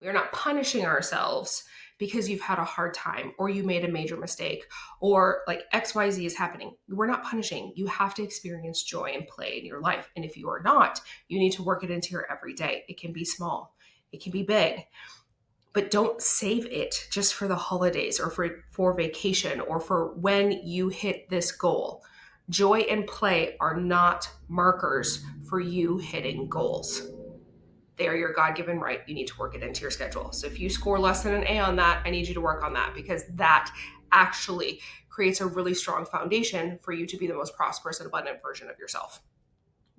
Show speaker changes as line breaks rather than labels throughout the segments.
We are not punishing ourselves because you've had a hard time or you made a major mistake or like XYZ is happening. We're not punishing. You have to experience joy and play in your life. And if you are not, you need to work it into your everyday. It can be small, it can be big, but don't save it just for the holidays or for vacation or for when you hit this goal. Joy and play are not markers for you hitting goals. They are your God-given right. You need to work it into your schedule. So if you score less than an A on that, I need you to work on that, because that actually creates a really strong foundation for you to be the most prosperous and abundant version of yourself.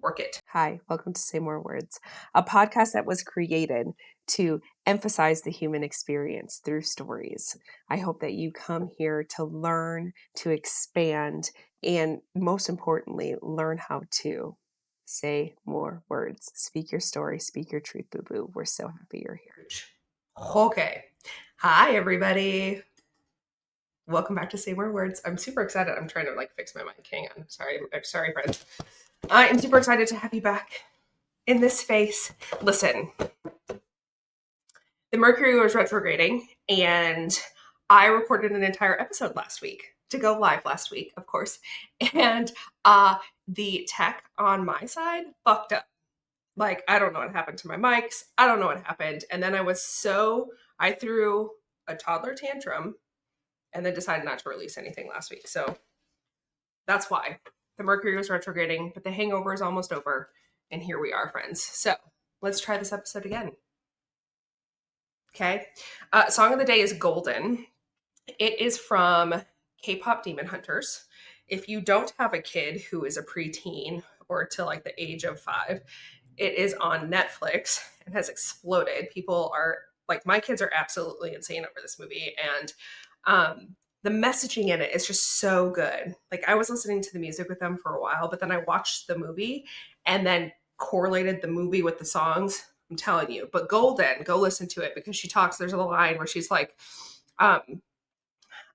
Work it.
Hi, welcome to Say More Words, a podcast that was created to emphasize the human experience through stories. I hope that you come here to learn, to expand, and most importantly, learn how to say more words. Speak your story, speak your truth, boo boo. We're so happy you're here.
Okay. Hi, everybody. Welcome back to Say More Words. I'm super excited. I'm trying to fix my mic. Hang on. Sorry, friends. I am super excited to have you back in this space. Listen, the Mercury was retrograding, and I recorded an entire episode last week to go live last week, of course. And the tech on my side fucked up. Like, I don't know what happened to my mics. I don't know what happened. And then I threw a toddler tantrum and then decided not to release anything last week. So that's why the Mercury was retrograding, but the hangover is almost over. And here we are, friends. So let's try this episode again. Okay. Song of the day is Golden. It is from K-Pop Demon Hunters. If you don't have a kid who is a preteen or to like the age of 5, it is on Netflix and has exploded. People are like, my kids are absolutely insane over this movie. And the messaging in it is just so good. Like, I was listening to the music with them for a while, but then I watched the movie and then correlated the movie with the songs. I'm telling you. But Golden, go listen to it, because she talks, there's a line where she's like,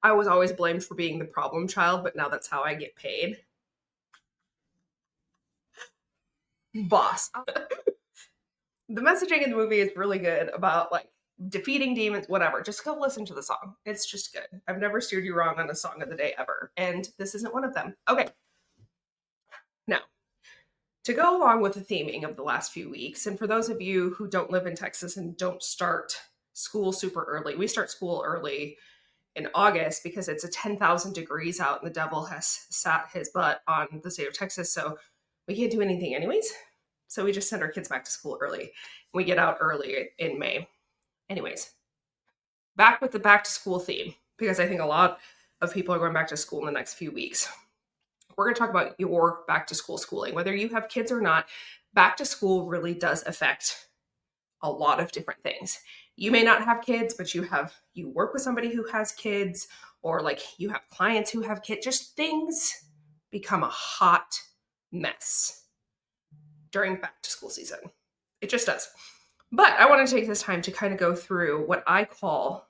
I was always blamed for being the problem child, but now that's how I get paid. Boss. The messaging in the movie is really good about like defeating demons, whatever. Just go listen to the song. It's just good. I've never steered you wrong on a song of the day ever, and this isn't one of them. Okay. Now, to go along with the theming of the last few weeks, and for those of you who don't live in Texas and don't start school super early, we start school early in August because it's 10,000 degrees out and the devil has sat his butt on the state of Texas. So we can't do anything anyways. So we just send our kids back to school early. We get out early in May. Anyways, back with the back to school theme, because I think a lot of people are going back to school in the next few weeks. We're going to talk about your back to school schooling. Whether you have kids or not, back to school really does affect a lot of different things. You may not have kids, but you work with somebody who has kids, or like you have clients who have kids. Just things become a hot mess during back to school season. It just does. But I want to take this time to kind of go through what I call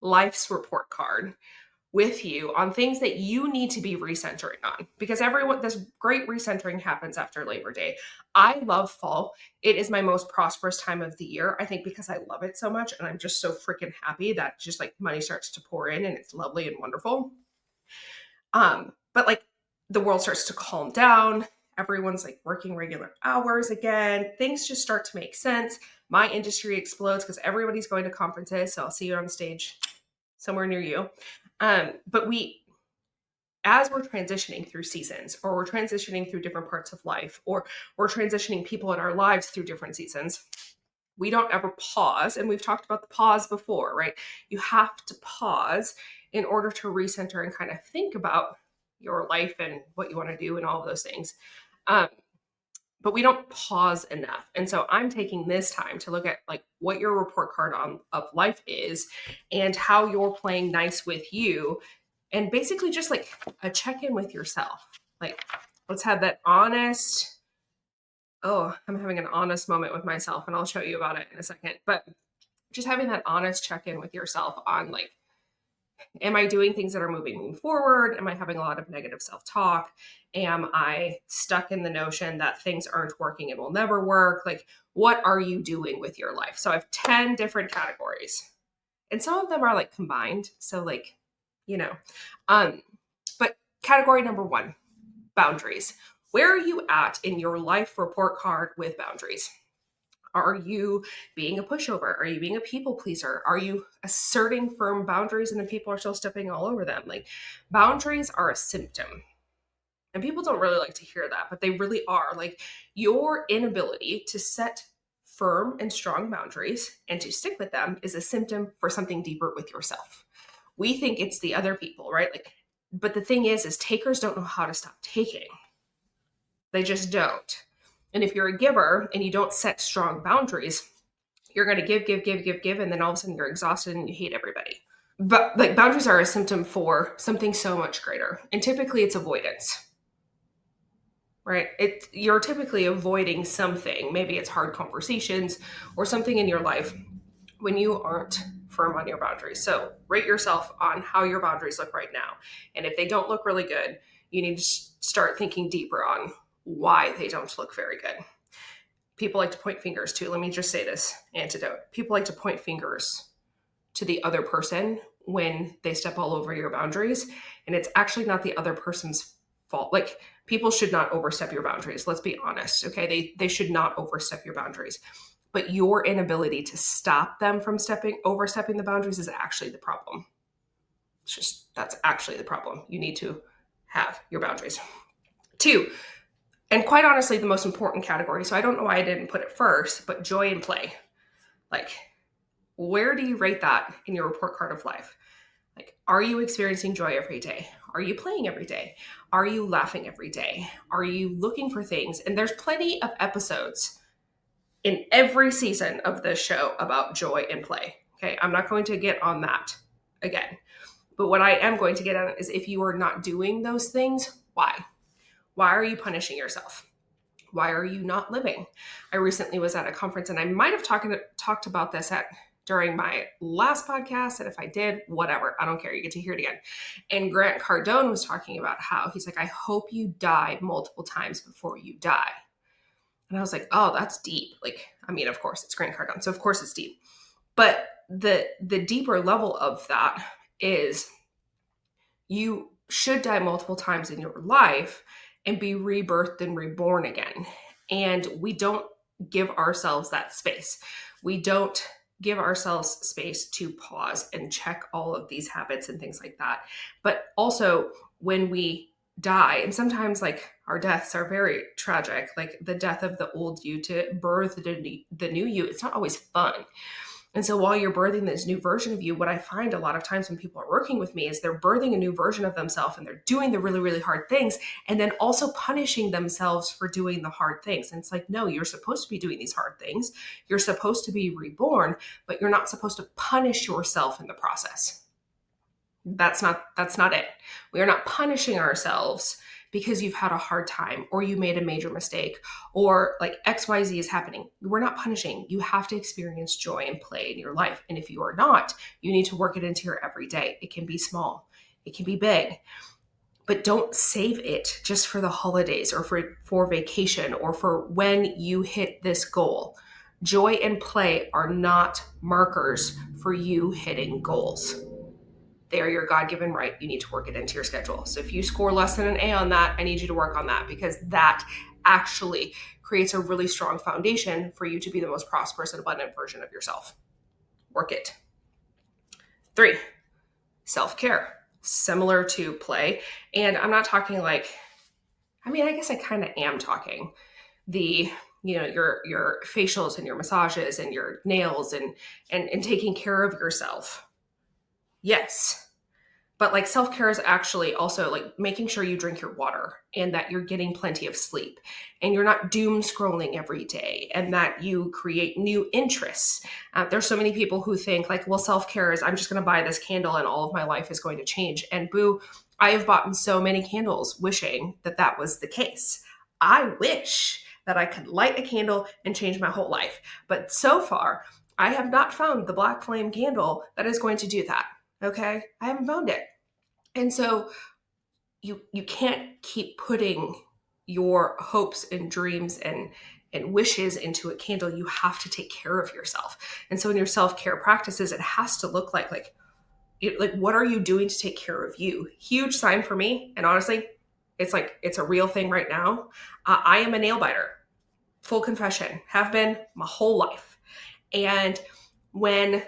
life's report card with you on things that you need to be recentering on, because this great recentering happens after Labor Day. I love fall. It is my most prosperous time of the year, I think, because I love it so much and I'm just so freaking happy that just like money starts to pour in and it's lovely and wonderful. But like the world starts to calm down. Everyone's like working regular hours again. Things just start to make sense. My industry explodes because everybody's going to conferences. So I'll see you on stage somewhere near you. But as we're transitioning through seasons, or we're transitioning through different parts of life, or we're transitioning people in our lives through different seasons, we don't ever pause. And we've talked about the pause before, right? You have to pause in order to recenter and kind of think about your life and what you want to do and all of those things. But we don't pause enough. And so I'm taking this time to look at like what your report card of life is and how you're playing nice with you, and basically just like a check-in with yourself. Like, let's have that honest, I'm having an honest moment with myself, and I'll show you about it in a second. But just having that honest check-in with yourself on like, am I doing things that are moving me forward? Am I having a lot of negative self-talk? Am I stuck in the notion that things aren't working and will never work? Like, what are you doing with your life? So I have 10 different categories. And some of them are like combined. So like, you know, but category number 1, boundaries. Where are you at in your life report card with boundaries? Are you being a pushover? Are you being a people pleaser? Are you asserting firm boundaries and then people are still stepping all over them? Like, boundaries are a symptom. And people don't really like to hear that, but they really are. Like, your inability to set firm and strong boundaries and to stick with them is a symptom for something deeper with yourself. We think it's the other people, right? Like, but the thing is takers don't know how to stop taking. They just don't. And if you're a giver and you don't set strong boundaries, you're going to give, and then all of a sudden you're exhausted and you hate everybody. But like, boundaries are a symptom for something so much greater. And typically it's avoidance, right? You're typically avoiding something. Maybe it's hard conversations or something in your life when you aren't firm on your boundaries. So rate yourself on how your boundaries look right now. And if they don't look really good, you need to start thinking deeper on why they don't look very good. People like to point fingers too. Let me just say this antidote. People like to point fingers to the other person when they step all over your boundaries. And it's actually not the other person's fault. Like, people should not overstep your boundaries. Let's be honest. Okay. They should not overstep your boundaries. But your inability to stop them from overstepping the boundaries is actually the problem. That's actually the problem. You need to have your boundaries. 2, and quite honestly, the most important category, so I don't know why I didn't put it first, but joy and play. Like, where do you rate that in your report card of life? Like, are you experiencing joy every day? Are you playing every day? Are you laughing every day? Are you looking for things? And there's plenty of episodes in every season of this show about joy and play. Okay, I'm not going to get on that again. But what I am going to get on is, if you are not doing those things, why? Why are you punishing yourself? Why are you not living? I recently was at a conference, and I might have talked about this during my last podcast. And if I did, whatever, I don't care. You get to hear it again. And Grant Cardone was talking about how he's like, I hope you die multiple times before you die. And I was like, oh, that's deep. Like, I mean, of course, it's Grant Cardone, so of course it's deep. But the deeper level of that is, you should die multiple times in your life and be rebirthed and reborn again. And we don't give ourselves that space. We don't give ourselves space to pause and check all of these habits and things like that. But also, when we die, and sometimes like our deaths are very tragic, like the death of the old you to birth the new you, it's not always fun. And so while you're birthing this new version of you, what I find a lot of times when people are working with me is they're birthing a new version of themselves, and they're doing the really, really hard things, and then also punishing themselves for doing the hard things. And it's like, no, you're supposed to be doing these hard things. You're supposed to be reborn, but you're not supposed to punish yourself in the process. That's not it. We are not punishing ourselves because you've had a hard time or you made a major mistake or like XYZ is happening. We're not punishing. You have to experience joy and play in your life. And if you are not, you need to work it into your everyday. It can be small, it can be big, but don't save it just for the holidays or for vacation or for when you hit this goal. Joy and play are not markers for you hitting goals. They are your God-given right. You need to work it into your schedule. So if you score less than an A on that, I need you to work on that, because that actually creates a really strong foundation for you to be the most prosperous and abundant version of yourself. Work it. 3, self-care, similar to play. And I'm not talking like, I mean, I guess I kind of am talking your facials and your massages and your nails and taking care of yourself. Yes. But like, self-care is actually also like making sure you drink your water and that you're getting plenty of sleep and you're not doom scrolling every day and that you create new interests. There's so many people who think like, well, self-care is I'm just going to buy this candle and all of my life is going to change. And boo, I have bought so many candles wishing that that was the case. I wish that I could light a candle and change my whole life. But so far, I have not found the black flame candle that is going to do that. Okay. I haven't found it. And so you can't keep putting your hopes and dreams and wishes into a candle. You have to take care of yourself. And so in your self-care practices, it has to look like what are you doing to take care of you? Huge sign for me. And honestly, it's a real thing right now. I am a nail biter. Full confession, have been my whole life. And when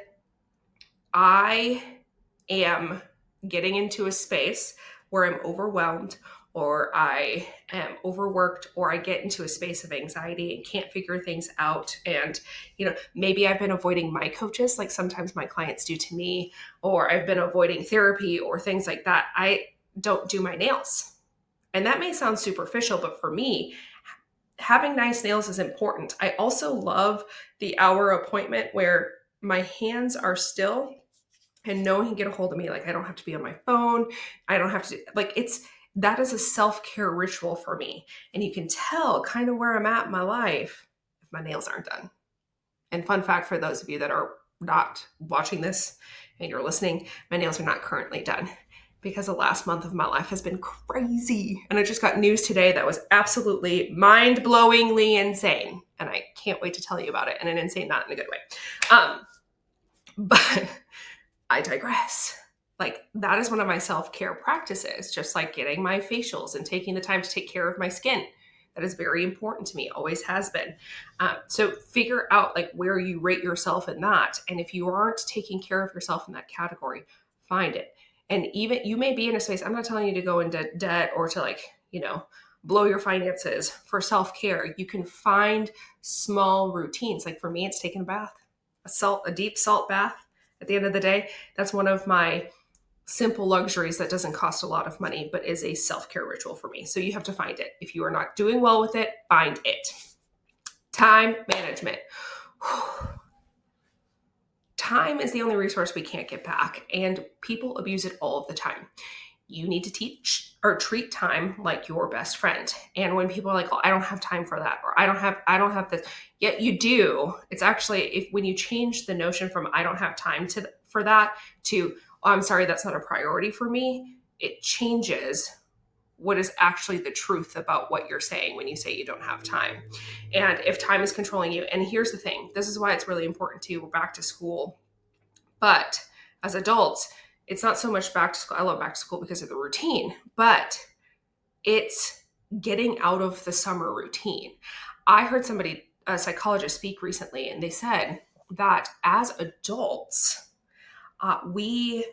I am getting into a space where I'm overwhelmed or I am overworked or I get into a space of anxiety and can't figure things out. And, maybe I've been avoiding my coaches, like sometimes my clients do to me, or I've been avoiding therapy or things like that. I don't do my nails. And that may sound superficial, but for me, having nice nails is important. I also love the hour appointment where my hands are still and no one can get a hold of me. Like I don't have to be on my phone. I don't have to that is a self-care ritual for me. And you can tell kind of where I'm at in my life if my nails aren't done. And fun fact for those of you that are not watching this and you're listening, my nails are not currently done because the last month of my life has been crazy. And I just got news today that was absolutely mind-blowingly insane. And I can't wait to tell you about it. And an insane, not in a good way. But I digress. Like that is one of my self-care practices, just like getting my facials and taking the time to take care of my skin. That is very important to me, always has been. So figure out like where you rate yourself in that. And if you aren't taking care of yourself in that category, find it. And even you may be in a space, I'm not telling you to go into debt or to blow your finances for self-care. You can find small routines. Like for me, it's taking a bath, a deep salt bath at the end of the day. That's one of my simple luxuries that doesn't cost a lot of money, but is a self-care ritual for me. So you have to find it. If you are not doing well with it, find it. Time management. Time is the only resource we can't get back, and people abuse it all of the time. You need to teach or treat time like your best friend. And when people are like, "Oh, I don't have time for that," or I don't have this, yet you do. It's actually when you change the notion from "I don't have time" for that to "Oh, I'm sorry, that's not a priority for me," it changes what is actually the truth about what you're saying when you say you don't have time. And if time is controlling you, and here's the thing, this is why it's really important too, we're back to school. But as adults, it's not so much back to school. I love back to school because of the routine, but it's getting out of the summer routine. I heard a psychologist speak recently, and they said that as adults, we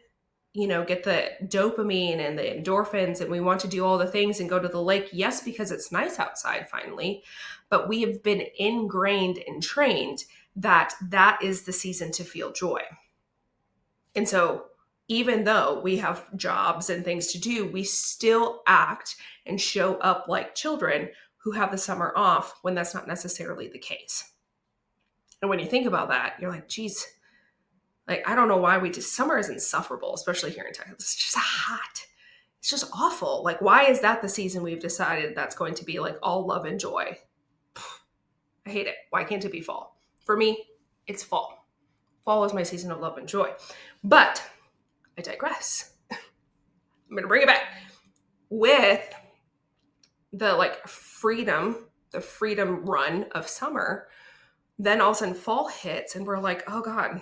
get the dopamine and the endorphins and we want to do all the things and go to the lake. Yes, because it's nice outside finally, but we have been ingrained and trained that that is the season to feel joy. And so even though we have jobs and things to do, we still act and show up like children who have the summer off when that's not necessarily the case. And when you think about that, you're like, geez, like, I don't know why summer is insufferable, especially here in Texas. It's just hot. It's just awful. Like, why is that the season we've decided that's going to be like all love and joy? I hate it. Why can't it be fall? For me, it's fall. Fall is my season of love and joy. But I digress. I'm going to bring it back with the freedom run of summer. Then all of a sudden fall hits and we're like, oh God,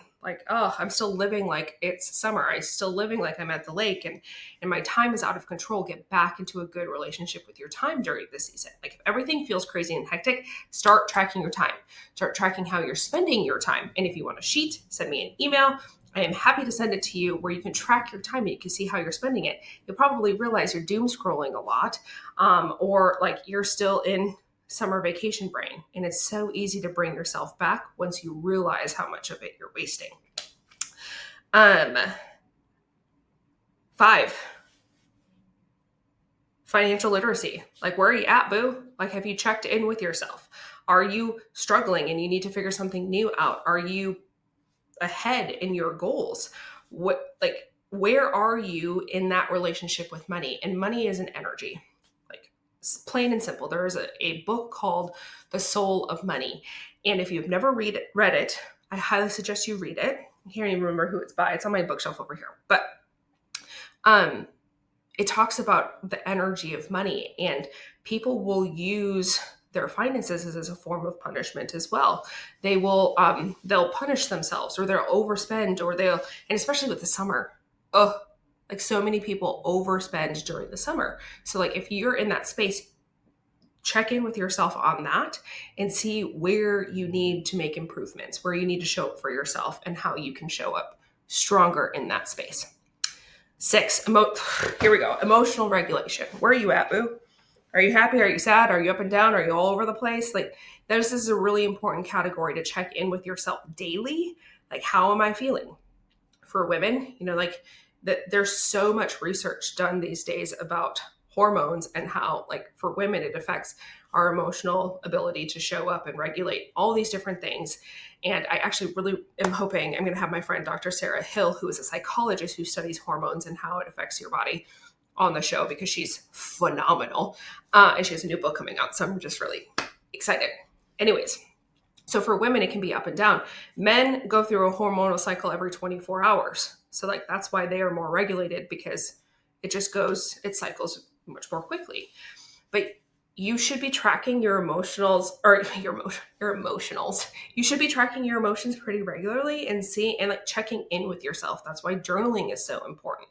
I'm still living like it's summer. I'm still living like I'm at the lake and my time is out of control. Get back into a good relationship with your time during this season. Like if everything feels crazy and hectic, start tracking your time. Start tracking how you're spending your time. And if you want a sheet, send me an email. I am happy to send it to you where you can track your time and you can see how you're spending it. You'll probably realize you're doom scrolling a lot, or like you're still in summer vacation brain. And it's so easy to bring yourself back once you realize how much of it you're wasting. 5, financial literacy. Like, where are you at, boo? Like, have you checked in with yourself? Are you struggling and you need to figure something new out? Are you ahead in your goals? Where are you in that relationship with money? And money is an energy. Plain and simple. There is a book called The Soul of Money. And if you've never read it, I highly suggest you read it. I can't even remember who it's by. It's on my bookshelf over here. But it talks about the energy of money, and people will use their finances as a form of punishment as well. They will they'll punish themselves, or they'll overspend, or they'll, and especially with the summer. Oh, like so many people overspend during the summer. So like if you're in that space, check in with yourself on that and see where you need to make improvements, where you need to show up for yourself, and how you can show up stronger in that space. 6, here we go. Emotional regulation. Where are you at, boo? Are you happy? Are you sad? Are you up and down? Are you all over the place? Like, this is a really important category to check in with yourself daily. Like, how am I feeling? For women, like there's so much research done these days about hormones and how, like, for women, it affects our emotional ability to show up and regulate all these different things. And I actually really am hoping I'm going to have my friend, Dr. Sarah Hill, who is a psychologist who studies hormones and how it affects your body, on the show, because she's phenomenal. And she has a new book coming out. So I'm just really excited. Anyways, so for women, it can be up and down. Men go through a hormonal cycle every 24 hours. So like, that's why they are more regulated, because it cycles much more quickly. But you should be tracking your emotionals, or your emotionals. You should be tracking your emotions pretty regularly and like checking in with yourself. That's why journaling is so important.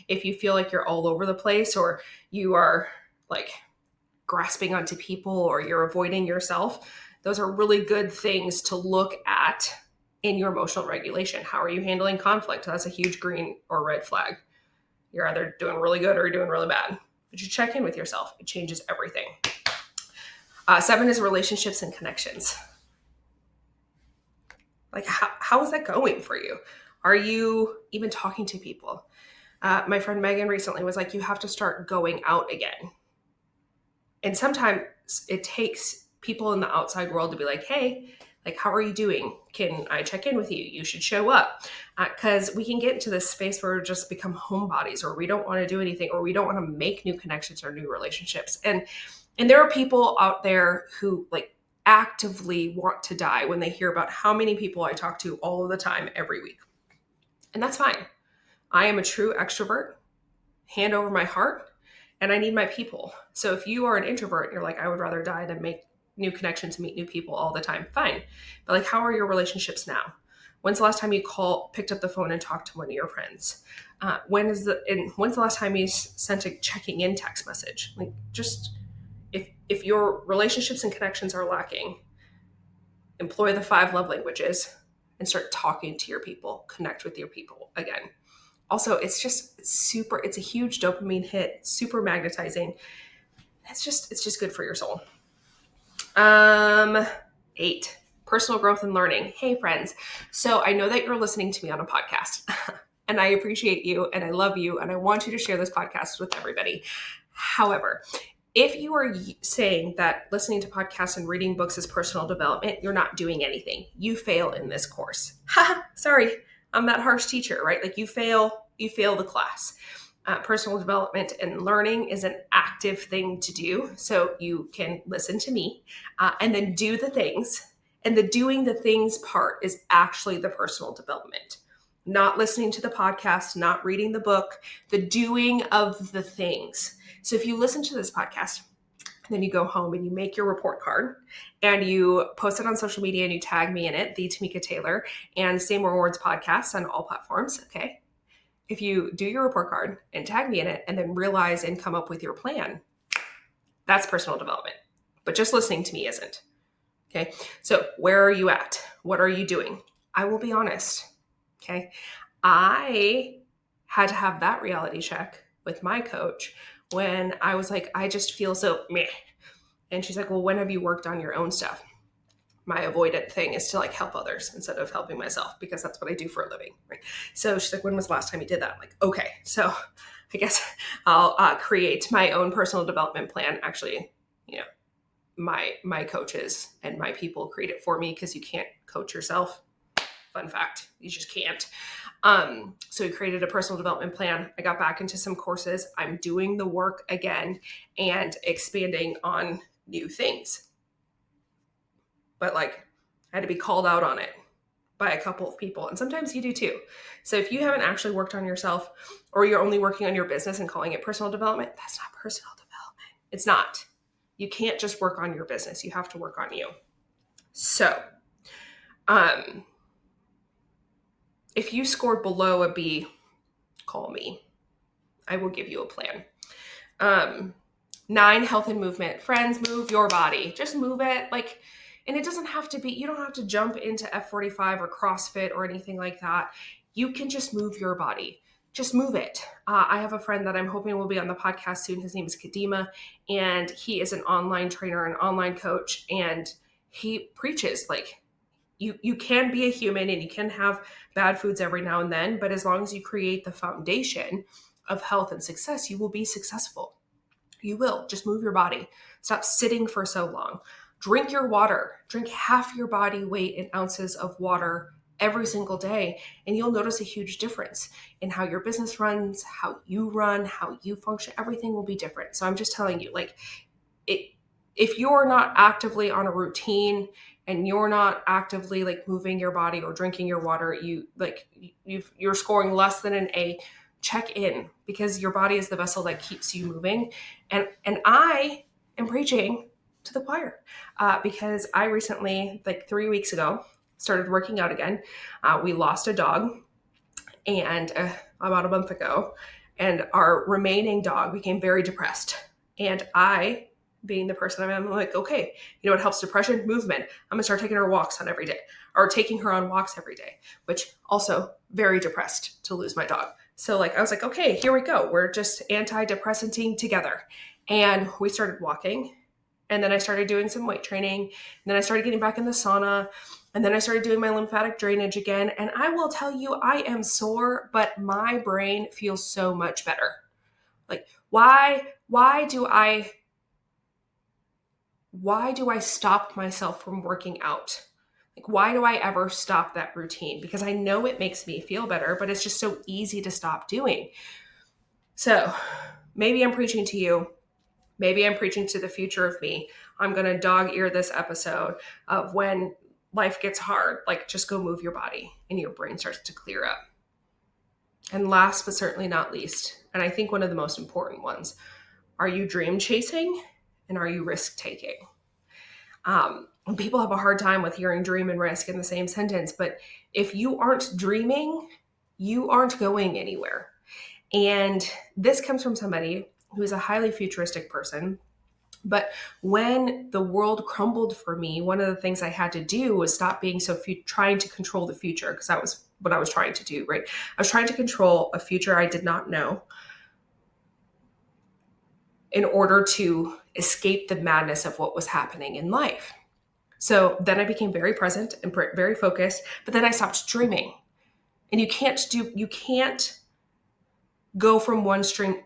If you feel like you're all over the place, or you are like grasping onto people, or you're avoiding yourself, those are really good things to look at in your emotional regulation. How are you handling conflict? That's a huge green or red flag. You're either doing really good or you're doing really bad. But you check in with yourself. It changes everything. 7 is relationships and connections. Like, how is that going for you? Are you even talking to people? My friend Megan recently was like, you have to start going out again. And sometimes it takes people in the outside world to be like, hey, like, how are you doing? Can I check in with you? You should show up. Because we can get into this space where we just become homebodies, or we don't want to do anything, or we don't want to make new connections or new relationships. And there are people out there who like actively want to die when they hear about how many people I talk to all of the time, every week. And that's fine. I am a true extrovert, hand over my heart, and I need my people. So if you are an introvert and you're like, I would rather die than make new connections and meet new people all the time, fine. But like, how are your relationships now? When's the last time you picked up the phone and talked to one of your friends? When's the last time you sent a checking in text message? Like, just if your relationships and connections are lacking, employ the 5 love languages and start talking to your people, connect with your people again. Also, it's a huge dopamine hit, super magnetizing. It's just good for your soul. 8, personal growth and learning. Hey friends. So I know that you're listening to me on a podcast and I appreciate you and I love you and I want you to share this podcast with everybody. However, if you are saying that listening to podcasts and reading books is personal development, you're not doing anything. You fail in this course. Sorry, I'm that harsh teacher, right? Like, you fail the class. Personal development and learning is an active thing to do. So you can listen to me and then do the things. And the doing the things part is actually the personal development. Not listening to the podcast, not reading the book, the doing of the things. So if you listen to this podcast, then you go home and you make your report card and you post it on social media and you tag me in it, the Tamika Taylor, and Same Rewards Podcast on all platforms. Okay. If you do your report card and tag me in it and then realize and come up with your plan, that's personal development. But just listening to me isn't. Okay. So where are you at? What are you doing? I will be honest. Okay. I had to have that reality check with my coach when I was like, I just feel so meh. And she's like, well, when have you worked on your own stuff? My avoidant thing is to like help others instead of helping myself, because that's what I do for a living. Right? So she's like, when was the last time you did that? I'm like, okay, so I guess I'll create my own personal development plan. Actually, my coaches and my people create it for me, because you can't coach yourself. Fun fact, you just can't. So we created a personal development plan. I got back into some courses. I'm doing the work again and expanding on new things. But like, I had to be called out on it. by a couple of people. And sometimes you do too. So if you haven't actually worked on yourself, or you're only working on your business and calling it personal development, that's not personal development. It's not. You can't just work on your business. You have to work on you. So, if you scored below a B, call me. I will give you a plan. 9, health and movement. Friends, move your body. Just move it. Like, and it doesn't have to be, you don't have to jump into F45 or CrossFit or anything like that. You can just move your body. Just move it. I have a friend that I'm hoping will be on the podcast soon. His name is Kadima, and he is an online trainer, an online coach, and he preaches like, you can be a human and you can have bad foods every now and then, but as long as you create the foundation of health and success, you will be successful. You will. Just move your body. Stop sitting for so long. Drink your water. Drink half your body weight in ounces of water every single day, and you'll notice a huge difference in how your business runs, how you run, how you function. Everything will be different. So I'm just telling you, like, if you're not actively on a routine and you're not actively like moving your body or drinking your water, you're scoring less than an A. Check in, because your body is the vessel that keeps you moving. And I am preaching to the choir because I recently, like 3 weeks ago, started working out again. We lost a dog and about a month ago, and our remaining dog became very depressed. And I, being the person I am, I'm like, okay, you know what helps depression? Movement. I'm gonna start taking her walks on every day, or taking her on walks every day, which also very depressed to lose my dog. So like, I was like, okay, here we go. We're just antidepressanting together. And we started walking. And then I started doing some weight training. And then I started getting back in the sauna. And then I started doing my lymphatic drainage again. And I will tell you, I am sore, but my brain feels so much better. Like, why do I stop myself from working out? Like, why do I ever stop that routine? Because I know it makes me feel better, but it's just so easy to stop doing. So maybe I'm preaching to you. Maybe I'm preaching to the future of me. I'm going to dog ear this episode of when life gets hard, like, just go move your body and your brain starts to clear up. And last but certainly not least, and I think one of the most important ones, are you dream chasing and are you risk taking? People have a hard time with hearing dream and risk in the same sentence, but if you aren't dreaming, you aren't going anywhere. And this comes from somebody who is a highly futuristic person. But when the world crumbled for me, one of the things I had to do was stop being so trying to control the future, because that was what I was trying to do, right? I was trying to control a future I did not know in order to escape the madness of what was happening in life. So then I became very present and very focused, but then I stopped dreaming. And you can't go from one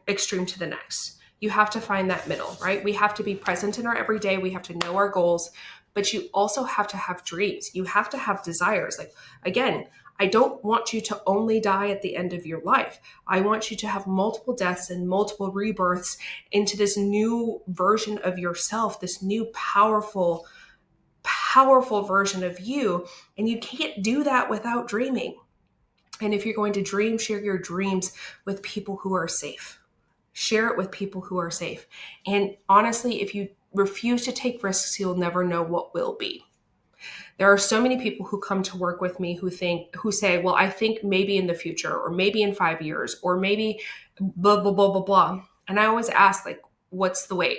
extreme to the next. You have to find that middle, right? We have to be present in our everyday. We have to know our goals, but you also have to have dreams. You have to have desires. Like, again, I don't want you to only die at the end of your life. I want you to have multiple deaths and multiple rebirths into this new version of yourself, this new powerful version of you. And you can't do that without dreaming. And if you're going to dream, share your dreams with people who are safe. Share it with people who are safe. And honestly, if you refuse to take risks, you'll never know what will be. There are so many people who come to work with me who say, well, I think maybe in the future, or maybe in 5 years, or maybe blah, blah, blah, blah, blah. And I always ask, like, what's the wait?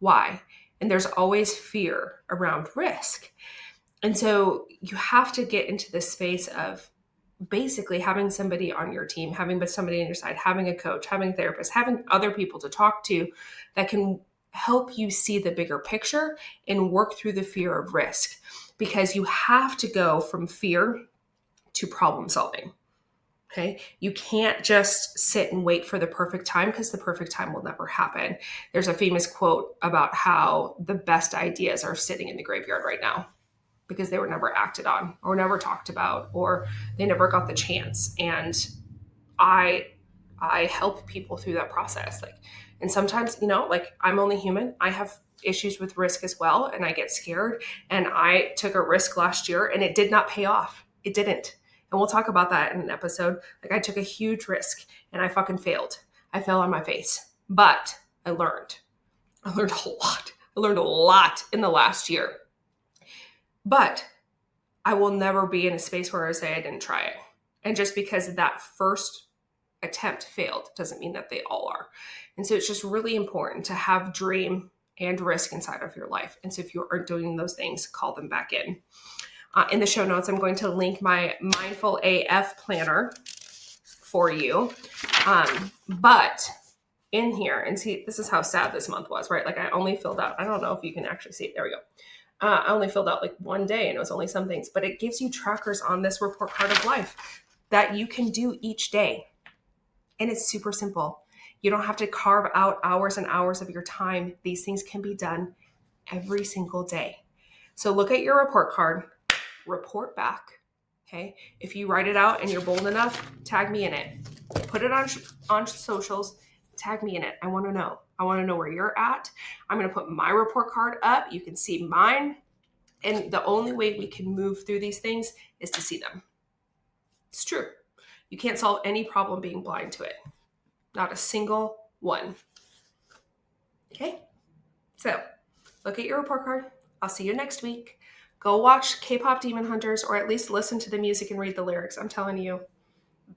Why? And there's always fear around risk. And so you have to get into this space of basically having somebody on your team, having somebody on your side, having a coach, having a therapist, having other people to talk to that can help you see the bigger picture and work through the fear of risk, because you have to go from fear to problem solving. Okay. You can't just sit and wait for the perfect time, because the perfect time will never happen. There's a famous quote about how the best ideas are sitting in the graveyard right now, because they were never acted on or never talked about, or they never got the chance. And I help people through that process. Like, and sometimes, like, I'm only human. I have issues with risk as well. And I get scared. And I took a risk last year and it did not pay off. It didn't. And we'll talk about that in an episode. Like, I took a huge risk and I fucking failed. I fell on my face, but I learned. I learned a lot. I learned a lot in the last year. But I will never be in a space where I say I didn't try it. And just because that first attempt failed doesn't mean that they all are. And so it's just really important to have dream and risk inside of your life. And so if you aren't doing those things, call them back in. In the show notes, I'm going to link my Mindful AF planner for you. But in here, and see, this is how sad this month was, right? Like, I only filled out, I don't know if you can actually see it. There we go. I only filled out like one day, and it was only some things, but it gives you trackers on this report card of life that you can do each day. And it's super simple. You don't have to carve out hours and hours of your time. These things can be done every single day. So look at your report card, report back. Okay. If you write it out and you're bold enough, tag me in it. Put it on socials, tag me in it. I want to know. I want to know where you're at. I'm going to put my report card up. You can see mine. And the only way we can move through these things is to see them. It's true. You can't solve any problem being blind to it. Not a single one. Okay? So, look at your report card. I'll see you next week. Go watch K-Pop Demon Hunters, or at least listen to the music and read the lyrics. I'm telling you,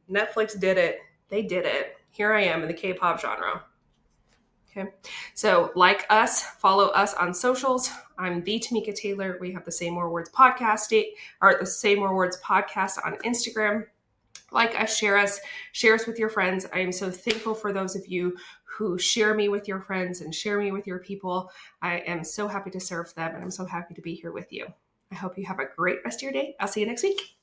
Netflix did it. They did it. Here I am in the K-pop genre. Okay. So like us, follow us on socials. I'm the Tamika Taylor. We have the Say More Words podcast, or the Say More Words podcast on Instagram. Like us, share us with your friends. I am so thankful for those of you who share me with your friends and share me with your people. I am so happy to serve them, and I'm so happy to be here with you. I hope you have a great rest of your day. I'll see you next week.